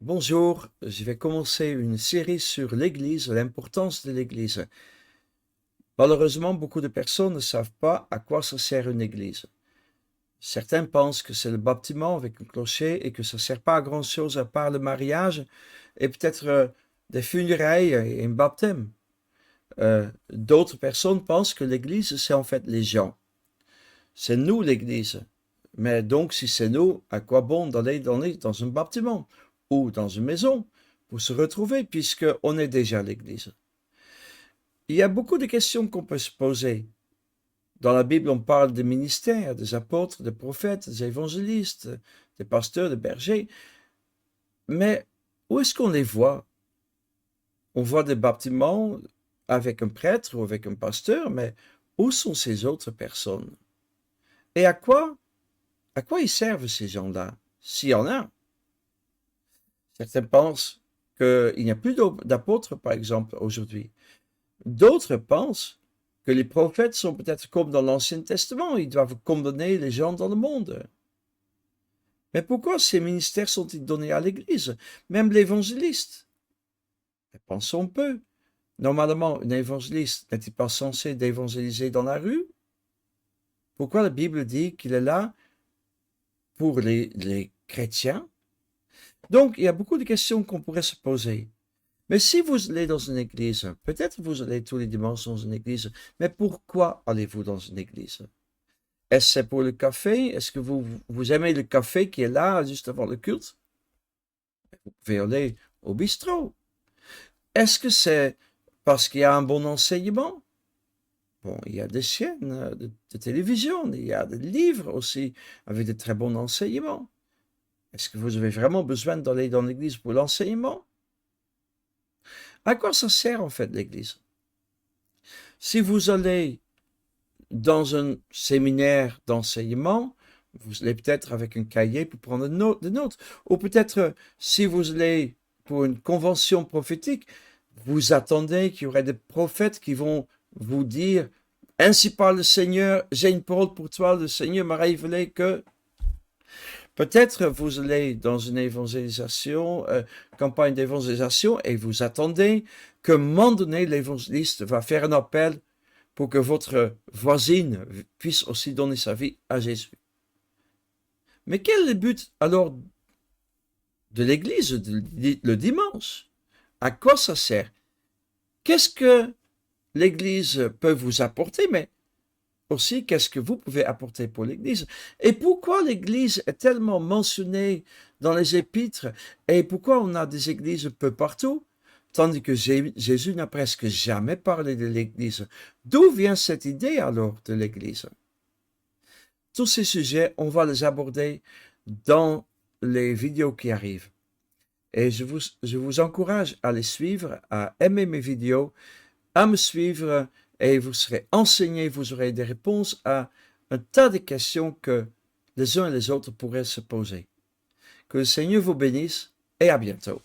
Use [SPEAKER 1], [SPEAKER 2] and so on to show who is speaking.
[SPEAKER 1] Bonjour, je vais commencer une série sur l'Église, l'importance de l'Église. Malheureusement, beaucoup de personnes ne savent pas à quoi ça sert une Église. Certains pensent que c'est le bâtiment avec un clocher et que ça ne sert pas à grand-chose à part le mariage et peut-être des funérailles et un baptême. D'autres personnes pensent que l'Église, c'est en fait les gens. C'est nous l'Église. Mais donc, si c'est nous, à quoi bon d'aller dans un bâtiment ou dans une maison pour se retrouver puisqu'on est déjà l'Église? Il y a beaucoup de questions qu'on peut se poser. Dans la Bible, on parle des ministères, des apôtres, des prophètes, des évangélistes, des pasteurs, des bergers. Mais où est-ce qu'on les voit? On voit des bâtiments avec un prêtre ou avec un pasteur, mais où sont ces autres personnes? Et à quoi ils servent ces gens-là? S'il y en a. Certains pensent qu'il n'y a plus d'apôtres, par exemple, aujourd'hui. D'autres pensent que les prophètes sont peut-être comme dans l'Ancien Testament, ils doivent condamner les gens dans le monde. Mais pourquoi ces ministères sont-ils donnés à l'Église? Même l'évangéliste. Pensons peu. Normalement, un évangéliste n'est-il pas censé d'évangéliser dans la rue? Pourquoi la Bible dit qu'il est là pour les chrétiens? Donc, il y a beaucoup de questions qu'on pourrait se poser. Mais si vous allez dans une église, peut-être vous allez tous les dimanches dans une église, mais pourquoi allez-vous dans une église? Est-ce pour le café? Est-ce que vous aimez le café qui est là juste avant le culte? Vous pouvez aller au bistrot. Est-ce que c'est parce qu'il y a un bon enseignement? Bon, il y a des chaînes de télévision, il y a des livres aussi avec de très bons enseignements. Est-ce que vous avez vraiment besoin d'aller dans l'église pour l'enseignement? À quoi ça sert en fait l'église? Si vous allez dans un séminaire d'enseignement, vous allez peut-être avec un cahier pour prendre des notes. Ou peut-être, si vous allez pour une convention prophétique, vous attendez qu'il y aurait des prophètes qui vont vous dire, ainsi parle le Seigneur, j'ai une parole pour toi, le Seigneur m'a révélé que... Peut-être vous allez dans une évangélisation, campagne d'évangélisation, et vous attendez qu'à un moment donné, l'évangéliste va faire un appel pour que votre voisine puisse aussi donner sa vie à Jésus. Mais quel est le but alors de l'église le dimanche? À quoi ça sert? Qu'est-ce que l'église peut vous apporter, mais aussi qu'est-ce que vous pouvez apporter pour l'église? Et pourquoi l'église est tellement mentionnée dans les épîtres? Et pourquoi on a des églises peu partout? Tandis que Jésus n'a presque jamais parlé de l'église. D'où vient cette idée alors de l'église? Tous ces sujets, on va les aborder dans les vidéos qui arrivent. Et je vous encourage à les suivre, à aimer mes vidéos, à me suivre et vous serez enseignés, vous aurez des réponses à un tas de questions que les uns et les autres pourraient se poser. Que le Seigneur vous bénisse et à bientôt.